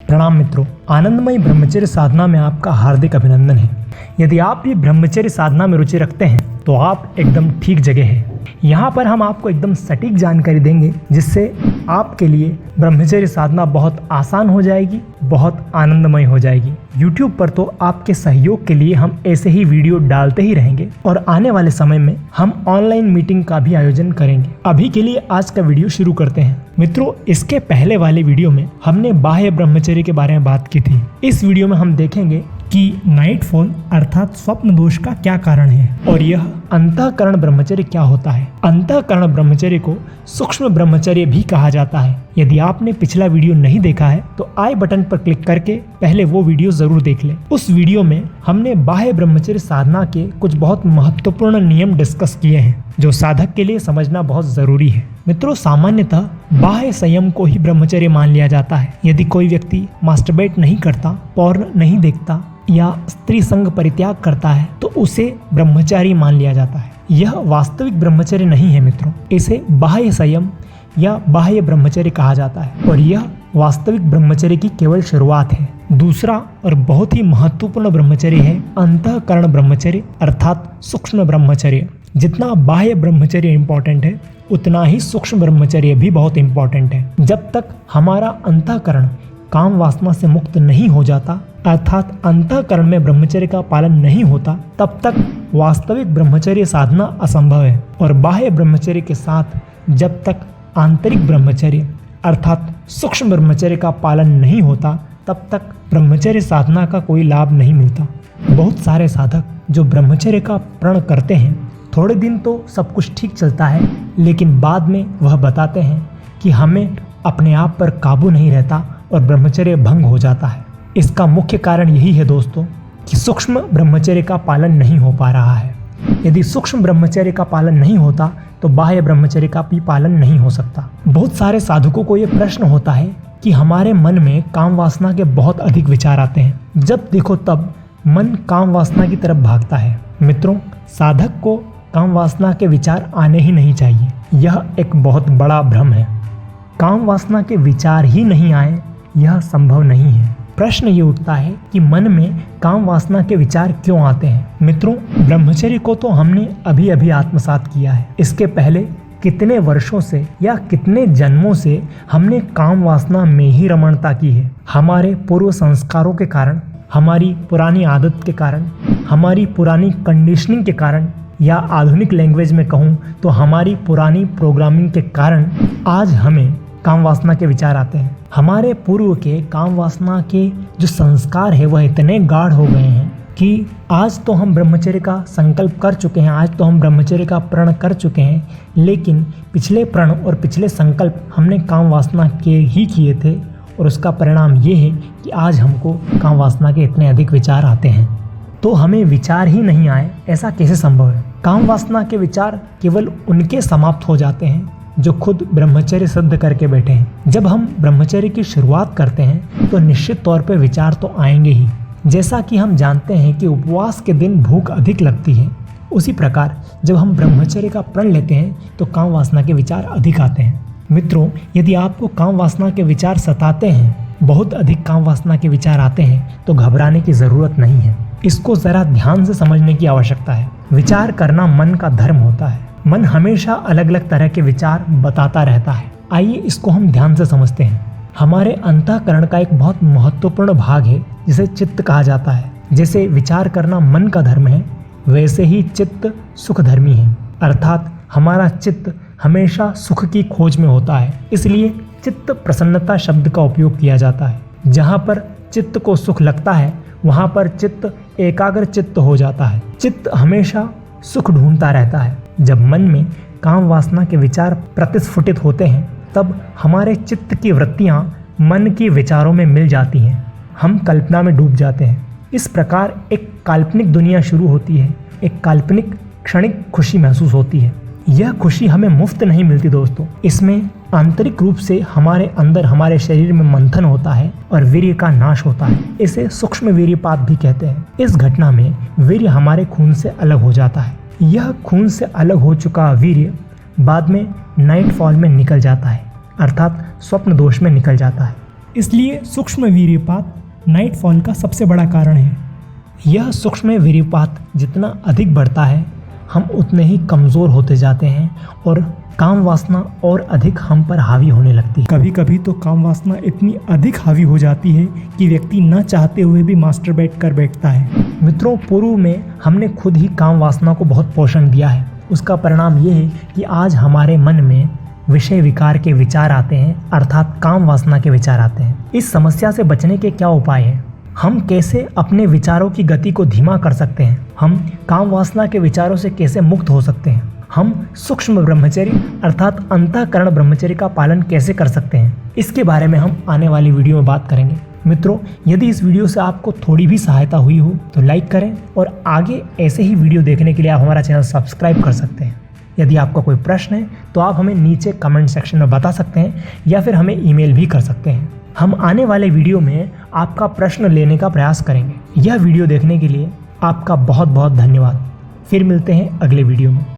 प्रणाम मित्रों, आनंदमयी ब्रह्मचर्य साधना में आपका हार्दिक अभिनंदन है। यदि आप भी ब्रह्मचर्य साधना में रुचि रखते हैं तो आप एकदम ठीक जगह हैं। यहाँ पर हम आपको एकदम सटीक जानकारी देंगे जिससे आपके लिए ब्रह्मचर्य साधना बहुत आसान हो जाएगी, बहुत आनंदमय हो जाएगी। YouTube पर तो आपके सहयोग के लिए हम ऐसे ही वीडियो डालते ही रहेंगे और आने वाले समय में हम ऑनलाइन मीटिंग का भी आयोजन करेंगे। अभी के लिए आज का वीडियो शुरू करते हैं। मित्रों, इसके पहले वाले वीडियो में हमने बाह्य ब्रह्मचर्य के बारे में बात की थी। इस वीडियो में हम देखेंगे कि नाइटफॉल अर्थात स्वप्न दोष का क्या कारण है और यह अंतःकरण ब्रह्मचर्य क्या होता है। अंतःकरण ब्रह्मचर्य को सूक्ष्म ब्रह्मचर्य भी कहा जाता है। यदि आपने पिछला वीडियो नहीं देखा है तो आई बटन पर क्लिक करके पहले वो वीडियो जरूर देख लें। उस वीडियो में हमने बाह्य ब्रह्मचर्य साधना के कुछ बहुत महत्वपूर्ण नियम डिस्कस किए हैं जो साधक के लिए समझना बहुत जरूरी है। मित्रों, सामान्यतः बाह्य संयम को ही ब्रह्मचर्य मान लिया जाता है। यदि कोई व्यक्ति मास्टरबेट नहीं करता, पॉर्न नहीं देखता या स्त्री संग परित्याग करता है तो उसे ब्रह्मचारी मान लिया जाता है। यह वास्तविक ब्रह्मचर्य नहीं है मित्रों, इसे बाह्य संयम या बाह्य ब्रह्मचर्य कहा जाता है और यह वास्तविक ब्रह्मचर्य की केवल शुरुआत है। दूसरा और बहुत ही महत्वपूर्ण ब्रह्मचर्य है अंतःकरण ब्रह्मचर्य अर्थात सूक्ष्म ब्रह्मचर्य। जितना बाह्य ब्रह्मचर्य इम्पोर्टेंट है उतना ही सूक्ष्म ब्रह्मचर्य भी बहुत इम्पोर्टेंट है। जब तक हमारा अंतःकरण काम वासना से मुक्त नहीं हो जाता अर्थात अंतःकरण में ब्रह्मचर्य का पालन नहीं होता, तब तक वास्तविक ब्रह्मचर्य साधना असंभव है। और बाह्य ब्रह्मचर्य के साथ जब तक आंतरिक ब्रह्मचर्य अर्थात सूक्ष्म ब्रह्मचर्य का पालन नहीं होता तब तक ब्रह्मचर्य साधना का कोई लाभ नहीं मिलता। बहुत सारे साधक जो ब्रह्मचर्य का प्रण करते हैं, थोड़े दिन तो सब कुछ ठीक चलता है, लेकिन बाद में वह बताते हैं कि हमें अपने आप पर काबू नहीं रहता और ब्रह्मचर्य भंग हो जाता है। इसका मुख्य कारण यही है दोस्तों कि सूक्ष्म ब्रह्मचर्य का पालन नहीं हो पा रहा है। यदि सूक्ष्म ब्रह्मचर्य का पालन नहीं होता तो बाह्य ब्रह्मचर्य का भी पालन नहीं हो सकता। बहुत सारे साधकों को यह प्रश्न होता है कि हमारे मन में काम वासना के बहुत अधिक विचार आते हैं। जब देखो तब मन काम वासना की तरफ भागता है। मित्रों, साधक को काम वासना के विचार आने ही नहीं चाहिए। यह एक बहुत बड़ा भ्रम है। काम वासना के विचार ही नहीं आए यह संभव नहीं है। प्रश्न ये उठता है कि मन में काम वासना के विचार क्यों आते हैं। मित्रों, ब्रह्मचर्य को तो हमने अभी अभी आत्मसात किया है। इसके पहले कितने वर्षों से या कितने जन्मों से हमने काम वासना में ही रमणता की है। हमारे पूर्व संस्कारों के कारण, हमारी पुरानी आदत के कारण, हमारी पुरानी कंडीशनिंग के कारण या आधुनिक लैंग्वेज में कहूँ तो हमारी पुरानी प्रोग्रामिंग के कारण आज हमें काम वासना के विचार आते हैं। हमारे पूर्व के काम वासना के जो संस्कार है वह इतने गाढ़ हो गए हैं कि आज तो हम ब्रह्मचर्य का संकल्प कर चुके हैं, आज तो हम ब्रह्मचर्य का प्रण कर चुके हैं, लेकिन पिछले प्रण और पिछले संकल्प हमने काम वासना के ही किए थे और उसका परिणाम ये है कि आज हमको काम वासना के इतने अधिक विचार आते हैं। तो हमें विचार ही नहीं आए, ऐसा कैसे संभव है। काम वासना के विचार केवल उनके समाप्त हो जाते हैं जो खुद ब्रह्मचर्य सिद्ध करके बैठे हैं। जब हम ब्रह्मचर्य की शुरुआत करते हैं तो निश्चित तौर पर विचार तो आएंगे ही। जैसा कि हम जानते हैं कि उपवास के दिन भूख अधिक लगती है, उसी प्रकार जब हम ब्रह्मचर्य का प्रण लेते हैं तो काम वासना के विचार अधिक आते हैं। मित्रों, यदि आपको काम वासना के विचार सताते हैं, बहुत अधिक काम वासना के विचार आते हैं, तो घबराने की जरूरत नहीं है। इसको जरा ध्यान से समझने की आवश्यकता है। विचार करना मन का धर्म होता है। मन हमेशा अलग अलग तरह के विचार बताता रहता है। आइए इसको हम ध्यान से समझते हैं। हमारे अंतःकरण का एक बहुत महत्वपूर्ण भाग है जिसे चित्त कहा जाता है। जैसे विचार करना मन का धर्म है, वैसे ही चित्त सुख धर्मी है। अर्थात हमारा चित्त हमेशा सुख की खोज में होता है, इसलिए चित्त प्रसन्नता शब्द का उपयोग किया जाता है। जहाँ पर चित्त को सुख लगता है वहाँ पर चित्त एकाग्र चित्त हो जाता है। चित्त हमेशा सुख ढूंढता रहता है। जब मन में काम वासना के विचार प्रतिस्फुटित होते हैं तब हमारे चित्त की वृत्तियां मन के विचारों में मिल जाती हैं। हम कल्पना में डूब जाते हैं। इस प्रकार एक काल्पनिक दुनिया शुरू होती है। एक काल्पनिक क्षणिक खुशी महसूस होती है। यह खुशी हमें मुफ्त नहीं मिलती दोस्तों। इसमें आंतरिक रूप से हमारे अंदर, हमारे शरीर में मंथन होता है और वीर्य का नाश होता है। इसे सूक्ष्म वीर्यपात भी कहते हैं। इस घटना में वीर्य हमारे खून से अलग हो जाता है। यह खून से अलग हो चुका वीर्य बाद में नाइटफॉल में निकल जाता है, अर्थात स्वप्न दोष में निकल जाता है। इसलिए सूक्ष्म वीर्यपात नाइटफॉल का सबसे बड़ा कारण है। यह सूक्ष्म वीर्यपात जितना अधिक बढ़ता है हम उतने ही कमज़ोर होते जाते हैं और काम वासना और अधिक हम पर हावी होने लगती है। कभी कभी तो काम वासना इतनी अधिक हावी हो जाती है कि व्यक्ति न चाहते हुए भी मास्टरबेट कर बैठता है। मित्रों, पूर्व में हमने खुद ही काम वासना को बहुत पोषण दिया है। उसका परिणाम ये है कि आज हमारे मन में विषय विकार के विचार आते हैं, अर्थात काम वासना के विचार आते हैं। इस समस्या से बचने के क्या उपाय हैं? हम कैसे अपने विचारों की गति को धीमा कर सकते हैं? हम काम वासना के विचारों से कैसे मुक्त हो सकते हैं? हम सूक्ष्म ब्रह्मचर्य अर्थात अंतःकरण ब्रह्मचर्य का पालन कैसे कर सकते हैं? इसके बारे में हम आने वाली वीडियो में बात करेंगे। मित्रों, यदि इस वीडियो से आपको थोड़ी भी सहायता हुई हो तो लाइक करें और आगे ऐसे ही वीडियो देखने के लिए आप हमारा चैनल सब्सक्राइब कर सकते हैं। यदि आपका कोई प्रश्न है तो आप हमें नीचे कमेंट सेक्शन में बता सकते हैं या फिर हमें ईमेल भी कर सकते हैं। हम आने वाले वीडियो में आपका प्रश्न लेने का प्रयास करेंगे। यह वीडियो देखने के लिए आपका बहुत बहुत धन्यवाद। फिर मिलते हैं अगले वीडियो में।